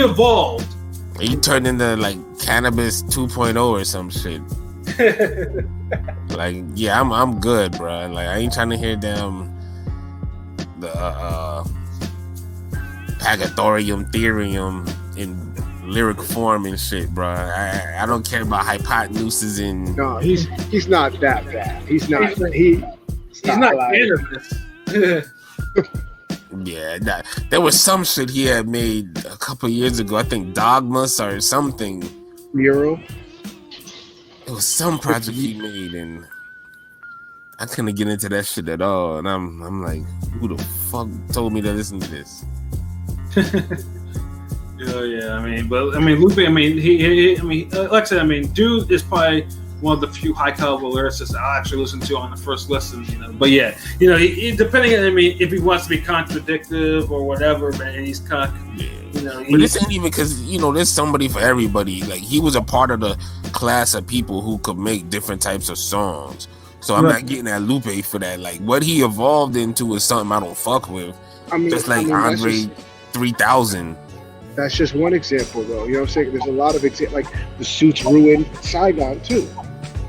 Speaker 2: evolved.
Speaker 3: He turned into like Cannabis 2.0 or some shit. Like, yeah, I'm good, bro. Like, I ain't trying to hear them the Pagathorium Theorium in lyric form and shit, bro. I don't care about hypotenuses and.
Speaker 5: No, he's not that bad. He's not
Speaker 2: cannabis.
Speaker 3: Yeah, there was some shit he had made a couple years ago. I think Dogmas or something.
Speaker 5: Mural.
Speaker 3: It was some project he made, and I couldn't get into that shit at all. And I'm like, who the fuck told me to listen to this?
Speaker 2: Yeah. I mean, Lupe. I mean, like I said, I mean, dude is probably one of the few high caliber lyricists I'll actually listen to on the first listen. But yeah, he, depending on, I mean, if he wants to be contradictive or whatever, man, he's kind of.
Speaker 3: But this ain't even because there's somebody for everybody. Like he was a part of the class of people who could make different types of songs. So I'm not getting at Lupe for that. Like what he evolved into is something I don't fuck with. Just like Andre 3000.
Speaker 5: That's just one example, though. You know what I'm saying? There's a lot of examples. Like the suits ruined Saigon too.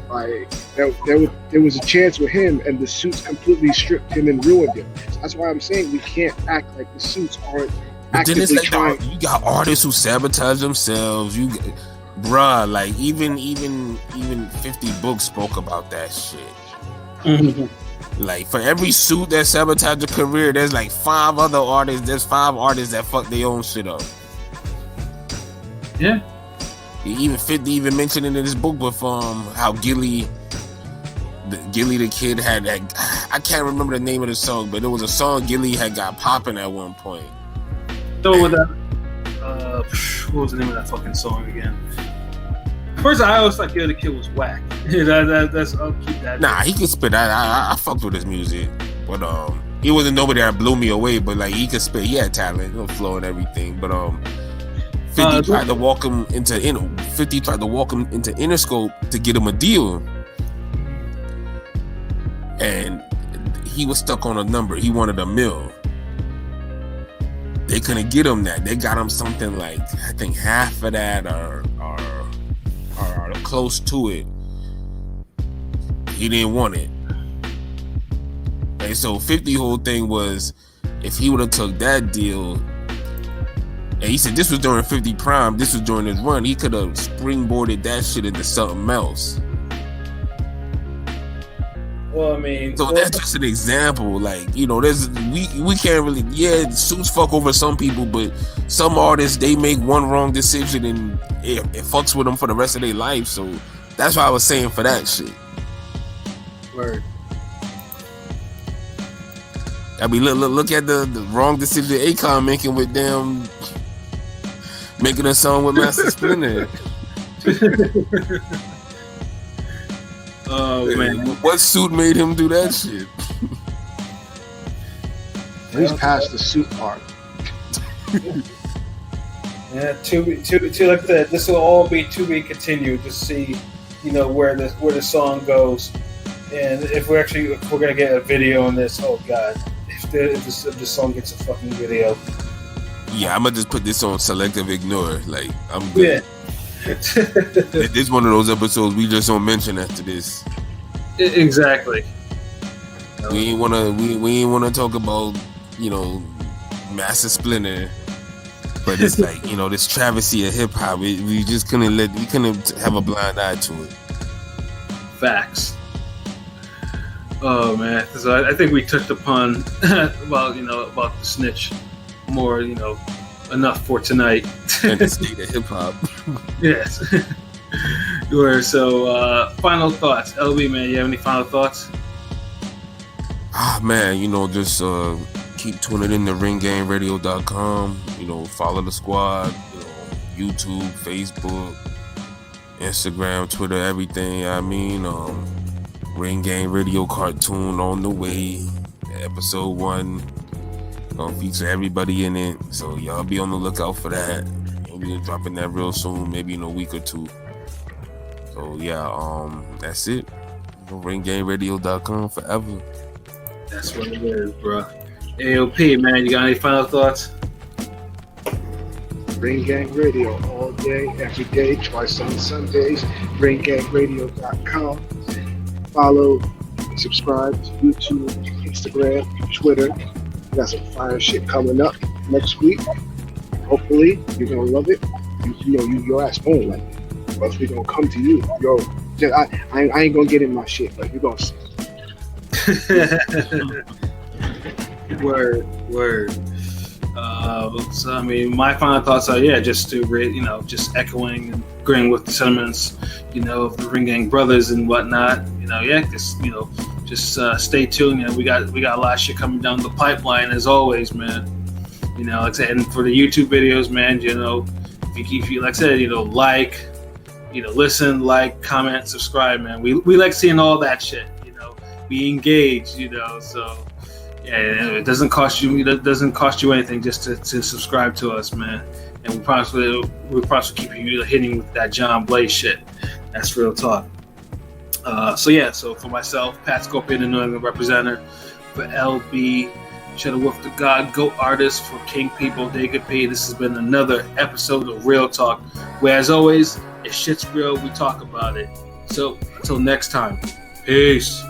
Speaker 5: Like there was a chance with him, and the suits completely stripped him and ruined him. That's why I'm saying we can't act like the suits aren't.
Speaker 3: But then it's like you got artists who sabotage themselves. Like even 50 Books spoke about that shit.
Speaker 2: Mm-hmm.
Speaker 3: Like for every suit that sabotaged a career, there's like 5 other artists. There's 5 artists that fuck their own shit up.
Speaker 2: Yeah.
Speaker 3: Even 50 even mentioned it in his book with how Gilly the Kid had I can't remember the name of the song, but it was a song Gilly had got popping at one point.
Speaker 2: So with that, what was the name of that fucking song again? First, I always thought the Kid was whack. That's I'll keep that.
Speaker 3: Nah, he could spit. I fucked with his music, but he wasn't nobody that blew me away. But like he could spit. He had talent, flow and everything. But 50 tried to walk him into Interscope to get him a deal, and he was stuck on a number. He wanted $1 million. They couldn't get him that. They got him something like I think half of that or close to it. He didn't want it. And so 50 whole thing was if he would have took that deal, and he said this was during 50 Prime, this was during his run, he could have springboarded that shit into something else.
Speaker 2: Well, I mean,
Speaker 3: so that's just an example. Like, you know, there's we can't really, suits fuck over some people, but some artists, they make one wrong decision and it fucks with them for the rest of their life. So that's why I was saying for that shit.
Speaker 2: Word.
Speaker 3: I mean, look at the wrong decision Akon making with them making a song with Master Splinter.
Speaker 2: Oh man,
Speaker 3: what suit made him do that shit?
Speaker 5: He's past the suit part.
Speaker 2: Yeah, to like that. This will all be to be continued to see, you know, where the song goes, and if we're gonna get a video on this. Oh god, if the song gets a fucking video.
Speaker 3: Yeah, I'm gonna just put this on selective ignore. Like, I'm good.
Speaker 2: Yeah.
Speaker 3: This is one of those episodes we just don't mention after this.
Speaker 2: Exactly.
Speaker 3: We ain't wanna talk about, you know, Master Splinter, but it's like, you know, this travesty of hip hop. We just couldn't have a blind eye to it.
Speaker 2: Facts. Oh man, so I think we touched upon about the snitch more, you know, enough for tonight.
Speaker 3: And the state of hip hop.
Speaker 2: Yes. So final thoughts, LB man. You have any final thoughts?
Speaker 3: Man, you know, just keep tuning in to ringgameradio.com. You know, follow the squad. You know, YouTube, Facebook, Instagram, Twitter, everything. I mean, Ring Game Radio cartoon on the way. Episode 1 gonna feature everybody in it, so y'all be on the lookout for that. We'll be dropping that real soon, maybe in a week or two. So yeah, that's it. Ringgameradio.com forever.
Speaker 2: That's what it is, bro. AOP, man, you got any final thoughts?
Speaker 5: Ring Gang Radio all day, every day, twice on Sundays. Ringgangradio.com. Follow, subscribe to YouTube, Instagram, Twitter. We got some fire shit coming up next week. Hopefully, you're gonna love it. Your ass won't like it, but we're gonna come to you. Yo, I ain't gonna get in my shit, but you're gonna see.
Speaker 2: Word. So I mean, my final thoughts are just to just echoing and agreeing with the sentiments, you know, of the Ring Gang brothers and whatnot. Just stay tuned. You know, we got a lot of shit coming down the pipeline as always, man. You know, like I said, and for the YouTube videos, man, you know, if you like I said, you know, listen, like, comment, subscribe, man. We like seeing all that shit. You know, be engaged. You know, so. Yeah, it doesn't cost you. It doesn't cost you anything just to subscribe to us, man. And we'll probably keep you hitting with that John Blaze shit. That's real talk. So for myself, Pat Scorpion, the New England representative, for LB, Shadow Wolf, the God, Goat Artist, for King People, David P. This has been another episode of Real Talk, where as always, if shit's real, we talk about it. So until next time, peace.